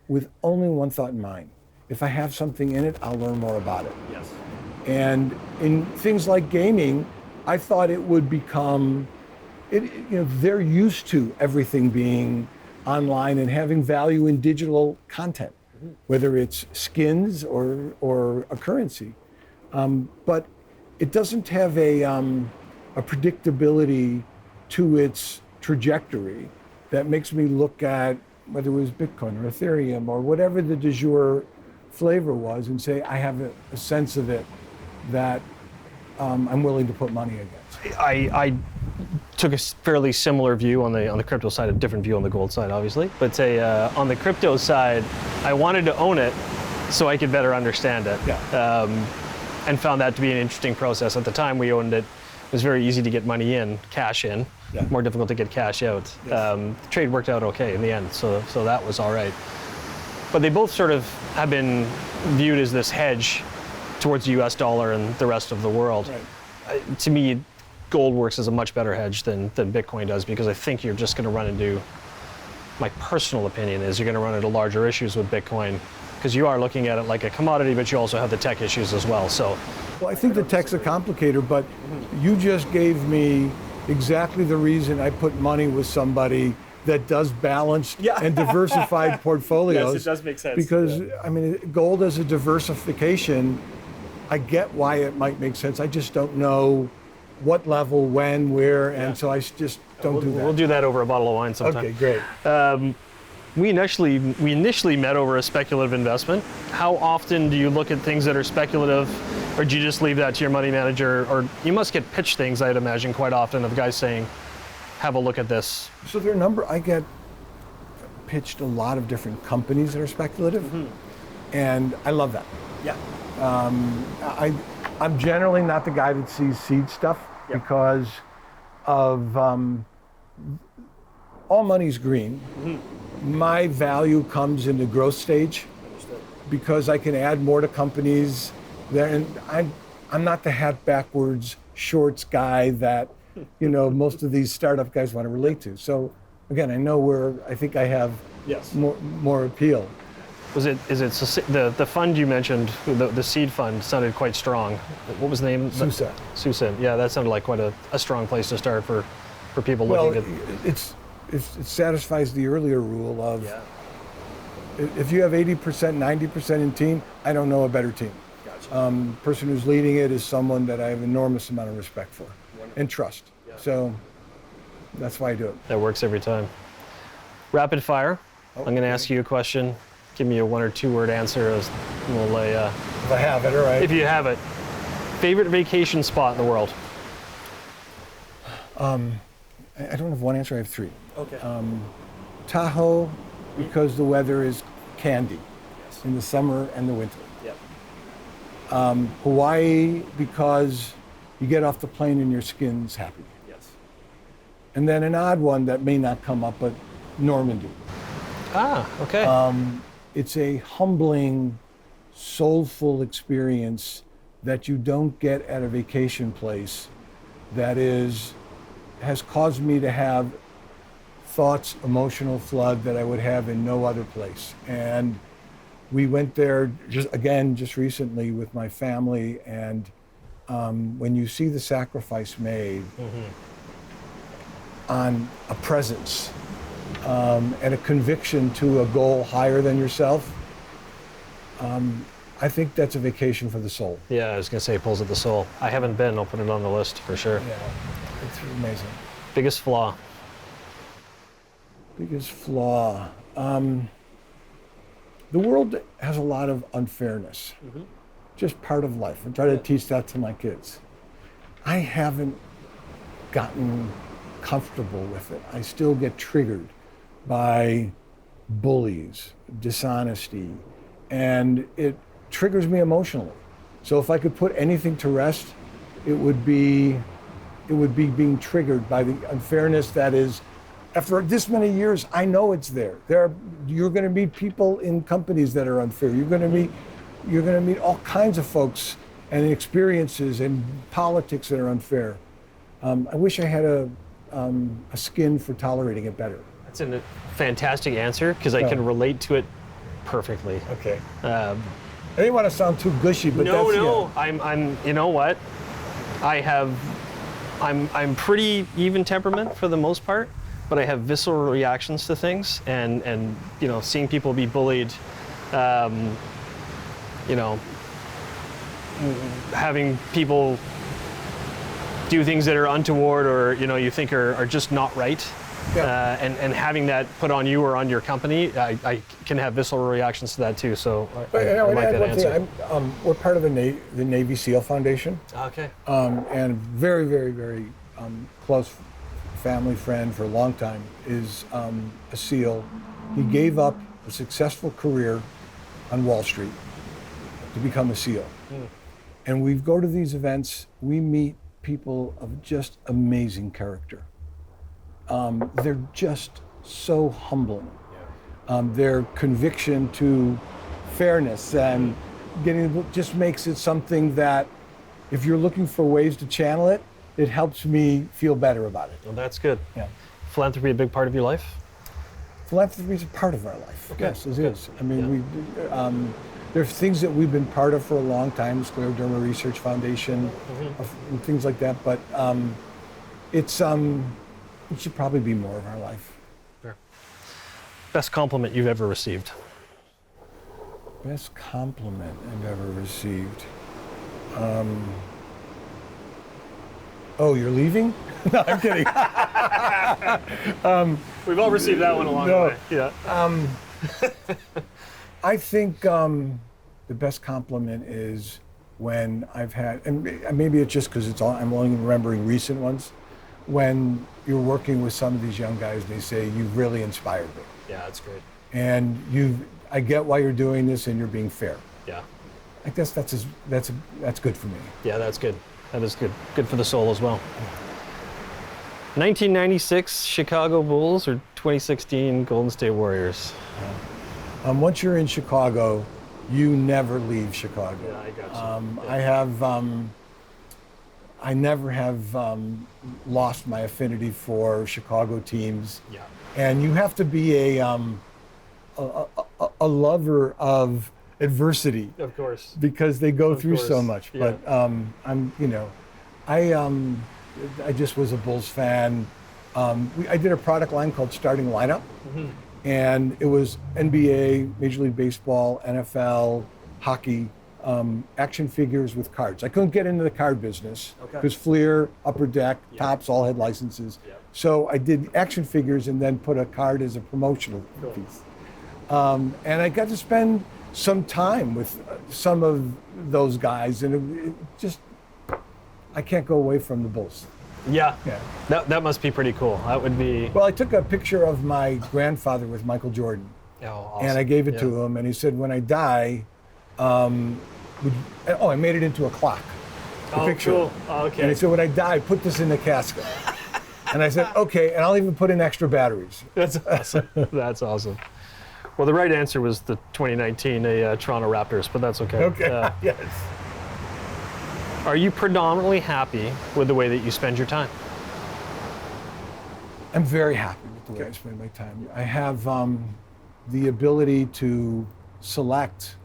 with only one thought in mind. If I have something in it, I'll learn more about it. Yes. And in things like gaming, I thought it would become, they're used to everything being online and having value in digital content, whether it's skins or a currency. But it doesn't have a predictability to its trajectory that makes me look at whether it was Bitcoin or Ethereum or whatever the du jour flavor was and say, I have a sense of it that I'm willing to put money against. I took a fairly similar view on the crypto side, a different view on the gold side, obviously. But on the crypto side, I wanted to own it so I could better understand it. Yeah. And found that to be an interesting process. At the time we owned it, it was very easy to get money in, cash in, Yeah. more difficult to get cash out. Yes. The trade worked out okay in the end, so that was all right. But they both sort of have been viewed as this hedge towards the US dollar and the rest of the world. Right. To me, gold works as a much better hedge than Bitcoin does, because I think you're just going to run into, my personal opinion is you're going to run into larger issues with Bitcoin, because you are looking at it like a commodity, but you also have the tech issues as well. So, Well, I think the tech's a complicator, but you just gave me exactly the reason I put money with somebody that does balanced and diversified portfolios. Yes, it does make sense. Because, gold as a diversification, I get why it might make sense. I just don't know what level, when, where, and so I just don't do that. We'll do that over a bottle of wine sometime. Okay, great. We initially met over a speculative investment. How often do you look at things that are speculative, or do you just leave that to your money manager? Or you must get pitched things, I'd imagine, quite often of guys saying, have a look at this. So I get pitched a lot of different companies that are speculative, and I love that. Yeah. I'm generally not the guy that sees seed stuff because of all money's green. My value comes in the growth stage. Understood. Because I can add more to companies there, and I'm not the hat backwards shorts guy that most of these startup guys want to relate to. So again, I know I think I have more appeal. the fund you mentioned, the seed fund sounded quite strong. What was the name? SUSE. SUSE. Yeah, that sounded like quite a strong place to start for people looking at. It satisfies the earlier rule of if you have 80%, 90% in team, I don't know a better team. Gotcha. Person who's leading it is someone that I have enormous amount of respect for and trust. Yeah. So that's why I do it. That works every time. Rapid fire. I'm going to ask you a question. Give me a 1 or 2 word answer. We'll if I have it, all right. If you have it. Favorite vacation spot in the world? I don't have one answer. I have 3. Okay. Tahoe, because the weather is candy in the summer and the winter. Yep. Hawaii, because you get off the plane and your skin's happy. Yes. And then an odd one that may not come up, but Normandy. Ah, okay. It's a humbling, soulful experience that you don't get at a vacation place that has caused me to have thoughts, emotional flood that I would have in no other place. And we went there just recently with my family, and when you see the sacrifice made on a presence and a conviction to a goal higher than yourself, I think that's a vacation for the soul. Yeah, I was going to say it pulls at the soul. I haven't been. I'll put it on the list for sure. Yeah, it's amazing. Biggest flaw? Biggest flaw. The world has a lot of unfairness. Just part of life. I try to teach that to my kids. I haven't gotten comfortable with it. I still get triggered by bullies, dishonesty, and it triggers me emotionally. So if I could put anything to rest, it would be being triggered by the unfairness that is. After this many years, I know it's there. You're going to meet people in companies that are unfair. You're going to meet all kinds of folks and experiences and politics that are unfair. I wish I had a skin for tolerating it better. That's a fantastic answer because I can relate to it perfectly. Okay. I didn't want to sound too gushy, but no. Yeah. I'm. You know what? I'm pretty even temperament for the most part, but I have visceral reactions to things, and seeing people be bullied, having people do things that are untoward or you think are just not right. Yeah. And having that put on you or on your company, I can have visceral reactions to that too. So I like that answer. We're part of the Navy SEAL Foundation. Okay. And very, very, very close family friend for a long time is a SEAL. He gave up a successful career on Wall Street to become a SEAL. And we go to these events, we meet people of just amazing character. They're just so humbling. Their conviction to fairness and just makes it something that if you're looking for ways to channel it, it helps me feel better about it. Well, that's good. Yeah. Philanthropy a big part of your life? Philanthropy is a part of our life. Okay. Yes, it is. I mean, there's things that we've been part of for a long time, Scleroderma Research Foundation, and things like that. But it should probably be more of our life. Sure. Best compliment you've ever received? Best compliment I've ever received. Oh, you're leaving? No, I'm kidding. We've all received that one along the way. Yeah. I think the best compliment is when I've had, and maybe it's just because I'm only remembering recent ones, when you're working with some of these young guys, they say, "You've really inspired me." Yeah, that's great. And I get why you're doing this, and you're being fair. Yeah. I guess that's good for me. Yeah, that's good. That is good. Good for the soul as well. 1996 Chicago Bulls or 2016 Golden State Warriors? Once you're in Chicago, you never leave Chicago. Yeah, I got you. I never have lost my affinity for Chicago teams. Yeah. And you have to be a a lover of adversity Of course. because they go Of through so course, much. yeah. But I just was a Bulls fan. I did a product line called Starting Lineup, and it was NBA, Major League Baseball, NFL, hockey, action figures with cards. I couldn't get into the card business because Fleer, Upper Deck, Topps all had licenses. So I did action figures and then put a card as a promotional piece. And I got to spend some time with some of those guys, and it just, I can't go away from the Bulls. Yeah. Yeah. That must be pretty cool. That would be. Well, I took a picture of my grandfather with Michael Jordan, Oh, awesome. and I gave it to him, and he said, when I die, I made it into a clock. The picture. Cool. Oh, okay. And he said, when I die, put this in the casket. And I said, okay, and I'll even put in extra batteries. That's awesome. That's awesome. Well, the right answer was the 2019 Toronto Raptors, but that's okay. Okay, yes. Are you predominantly happy with the way that you spend your time? I'm very happy with the way I spend my time. I have the ability to select,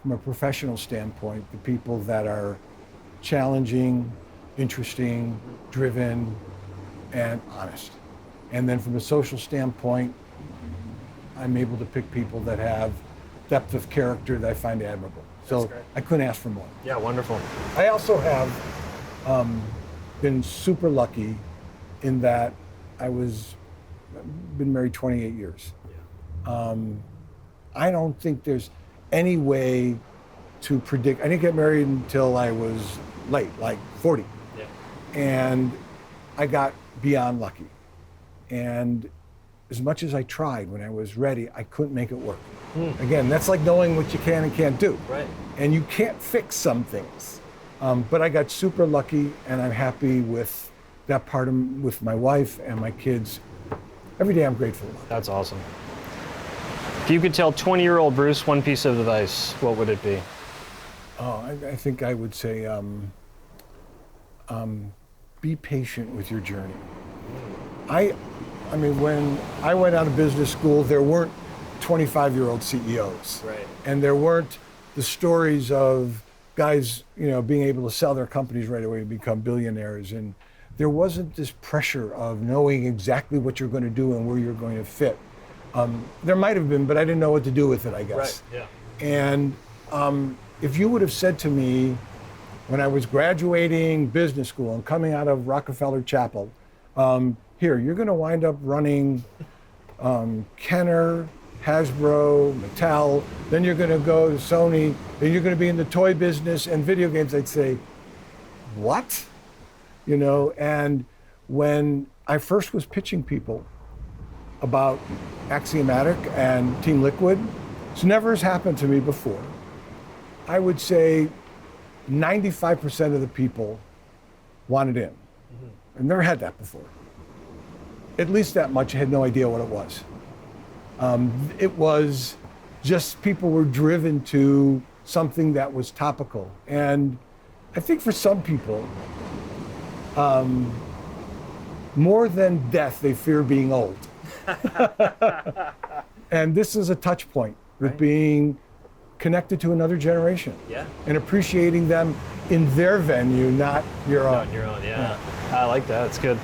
from a professional standpoint, the people that are challenging, interesting, driven, and honest. And then from a social standpoint, I'm able to pick people that have depth of character that I find admirable. So I couldn't ask for more. Yeah, wonderful. I also have been super lucky in that been married 28 years. I don't think there's any way to predict. I didn't get married until I was late, like 40. Yeah. And I got beyond lucky. And as much as I tried when I was ready, I couldn't make it work. Again, that's like knowing what you can and can't do. Right. And you can't fix some things. But I got super lucky, and I'm happy with that part with my wife and my kids. Every day I'm grateful about. That's awesome. If you could tell 20-year-old Bruce one piece of advice, what would it be? Oh, I think I would say be patient with your journey. I mean, when I went out of business school, there weren't 25-year-old CEOs. Right. And there weren't the stories of guys, being able to sell their companies right away to become billionaires. And there wasn't this pressure of knowing exactly what you're going to do and where you're going to fit. There might have been, but I didn't know what to do with it, I guess. Right, yeah. And if you would have said to me when I was graduating business school and coming out of Rockefeller Chapel, here, you're going to wind up running Kenner, Hasbro, Mattel, then you're going to go to Sony, then you're going to be in the toy business and video games, I'd say, what? And when I first was pitching people about aXiomatic and Team Liquid, this never has happened to me before. I would say 95% of the people wanted in. I've never had that before. At least that much, I had no idea what it was. It was just people were driven to something that was topical. And I think for some people, more than death, they fear being old. And this is a touch point with being connected to another generation. Yeah. And appreciating them in their venue, not your own. On your own, yeah. I like that. It's good.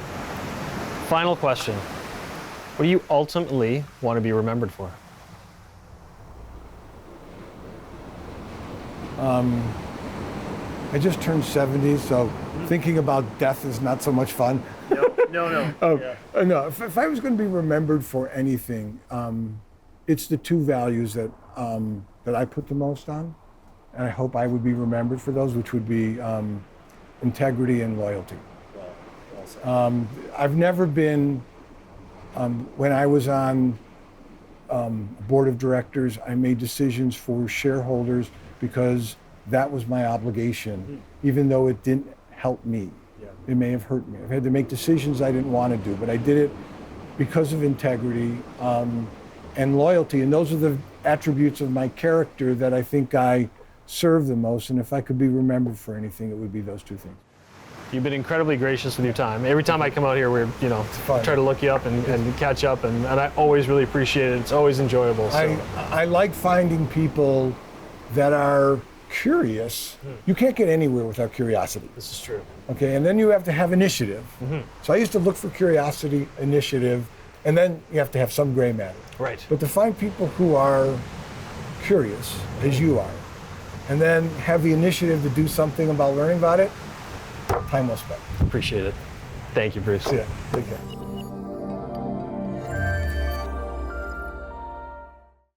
Final question. What do you ultimately want to be remembered for? I just turned 70, so thinking about death is not so much fun. No. No, if I was going to be remembered for anything, it's the two values that I put the most on, and I hope I would be remembered for those, which would be integrity and loyalty. I've never been, when I was on board of directors, I made decisions for shareholders because that was my obligation, even though it didn't help me. It may have hurt me. I've had to make decisions I didn't want to do, but I did it because of integrity and loyalty. And those are the attributes of my character that I think I serve the most. And if I could be remembered for anything, it would be those two things. You've been incredibly gracious with your time. Every time I come out here, we're, fun. try to look you up and catch up, and I always really appreciate it. It's always enjoyable. So. I like finding people that are curious. You can't get anywhere without curiosity. This is true. Okay, and then you have to have initiative. So I used to look for curiosity, initiative, and then you have to have some gray matter. Right. But to find people who are curious, as you are, and then have the initiative to do something about learning about it, time well spent. Appreciate it. Thank you, Bruce. Yeah, take care.